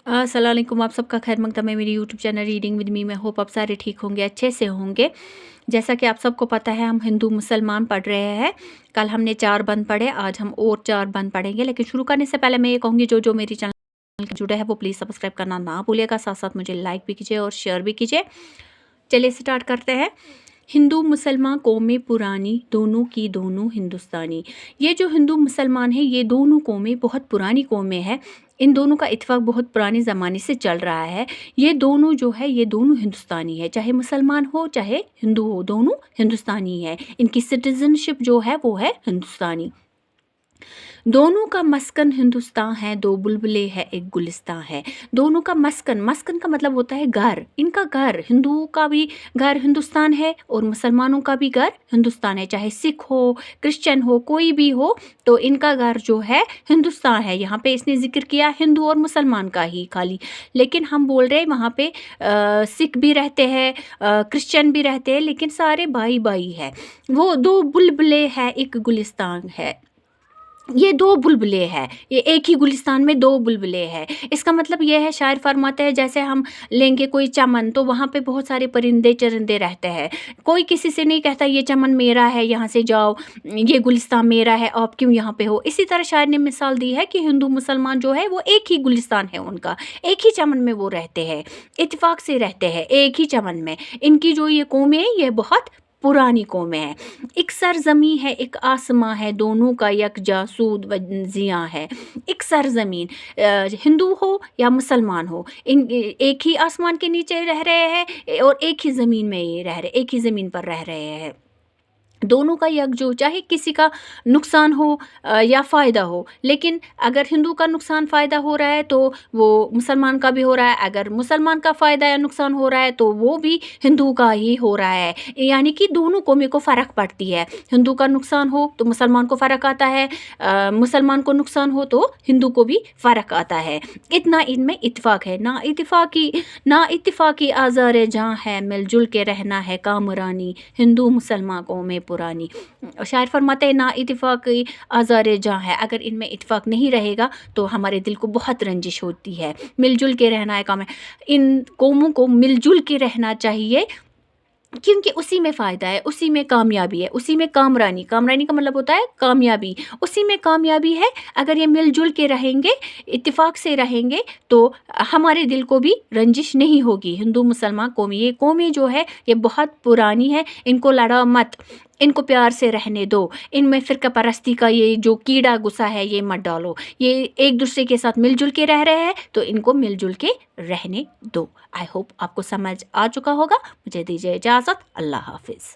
अस्सलाम वालेकुम, आप सबका खैर मकदम है मेरी YouTube channel reading with me में। होप आप सारे ठीक होंगे, अच्छे से होंगे। जैसा कि आप सबको पता है, हम हिंदू मुसलमान पढ़ रहे हैं। कल हमने 4 बंद पढ़े, आज हम और 4 बंद पढ़ेंगे। लेकिन शुरू करने से पहले मैं ये कहूँगी, जो मेरी चैनल के जुड़े हैं वो प्लीज़ सब्सक्राइब करना ना भूलिएगा। साथ साथ मुझे लाइक भी कीजिए और शेयर भी कीजिए। चलिए स्टार्ट करते हैं। हिंदू मुसलमान कौमें पुरानी, दोनों की दोनों हिंदुस्तानी। ये जो हिंदू मुसलमान है, ये दोनों कौमें बहुत पुरानी कौमें हैं। इन दोनों का इत्तेफाक बहुत पुराने ज़माने से चल रहा है। ये दोनों जो है, ये दोनों हिंदुस्तानी है। चाहे मुसलमान हो चाहे हिंदू हो, दोनों हिंदुस्तानी है। इनकी सिटीजनशिप जो है वो है हिंदुस्तानी। दोनों का मस्कन हिंदुस्तान है, दो बुलबुले है एक गुलिस्तान है। दोनों का मस्कन, मस्कन का मतलब होता है घर। इनका घर, हिंदुओं का भी घर हिंदुस्तान है और मुसलमानों का भी घर हिंदुस्तान है। चाहे सिख हो, क्रिश्चियन हो, कोई भी हो, तो इनका घर जो है हिंदुस्तान है। यहाँ पे इसने जिक्र किया हिंदू और मुसलमान का ही खाली, लेकिन हम बोल रहे हैं वहाँ पे सिख भी रहते हैं, क्रिश्चियन भी रहते हैं, लेकिन सारे भाई भाई है। वो दो बुलबुले है एक गुलिस्तान है। ये दो बुलबुले हैं, ये एक ही गुलिस्तान में दो बुलबुले हैं। इसका मतलब ये है, शायर फरमाते हैं, जैसे हम लेंगे कोई चमन, तो वहाँ पे बहुत सारे परिंदे चरिंदे रहते हैं। कोई किसी से नहीं कहता ये चमन मेरा है, यहाँ से जाओ, ये गुलिस्तान मेरा है, आप क्यों यहाँ पे हो। इसी तरह शायर ने मिसाल दी है कि हिंदू मुसलमान जो है वो एक ही गुलिस्तान है उनका, एक ही चमन में वो रहते हैं, इत्तेफाक से रहते हैं एक ही चमन में। इनकी जो ये कौमें हैं, ये बहुत पुरानी कौमें हैं। एक सरजमी है एक आसमां है, दोनों का यकजा सूद व जिया है। एक सरजमीन, हिंदू हो या मुसलमान हो, इन एक ही आसमान के नीचे रह रहे हैं और एक ही ज़मीन में ये रह रहे, एक ही ज़मीन पर रह रहे हैं। दोनों का यकजो, चाहे किसी का नुकसान हो या फ़ायदा हो, लेकिन अगर हिंदू का नुकसान फ़ायदा हो रहा है तो वो मुसलमान का भी हो रहा है। अगर मुसलमान का फ़ायदा या नुकसान हो रहा है तो वो भी हिंदू का ही हो रहा है। यानी कि दोनों कौमों को फ़र्क पड़ती है। हिंदू का नुकसान हो तो मुसलमान को फ़र्क आता है, मुसलमान को नुकसान हो तो हिंदू को भी फ़र्क आता है। इतना इनमें इत्तेफाक है। ना इत्तेफाकी आज़ार जहाँ है, मिलजुल के रहना है कामरानी, हिंदू मुसलमान कौमें पुरानी। शायर फरमाते हैं, ना इत्तेफाकी आज़ार जहाँ है, अगर इनमें इत्तेफाक नहीं रहेगा तो हमारे दिल को बहुत रंजिश होती है। मिलजुल के रहना है काम है, इन कौमों को मिलजुल के रहना चाहिए, क्योंकि उसी में फ़ायदा है, उसी में कामयाबी है, उसी में कामरानी। कामरानी का मतलब होता है कामयाबी, उसी में कामयाबी है। अगर ये मिलजुल के रहेंगे, इत्तेफाक से रहेंगे, तो हमारे दिल को भी रंजिश नहीं होगी। हिंदू मुसलमान कौमें, ये कौमें जो है ये बहुत पुरानी है। इनको लड़ा मत, इनको प्यार से रहने दो। इनमें फ़िरका परस्ती का ये जो कीड़ा घुसा है ये मत डालो। ये एक दूसरे के साथ मिलजुल के रह रहे हैं तो इनको मिलजुल के रहने दो। आई होप आपको समझ आ चुका होगा। मुझे दीजिए इजाज़त। अल्लाह हाफिज़।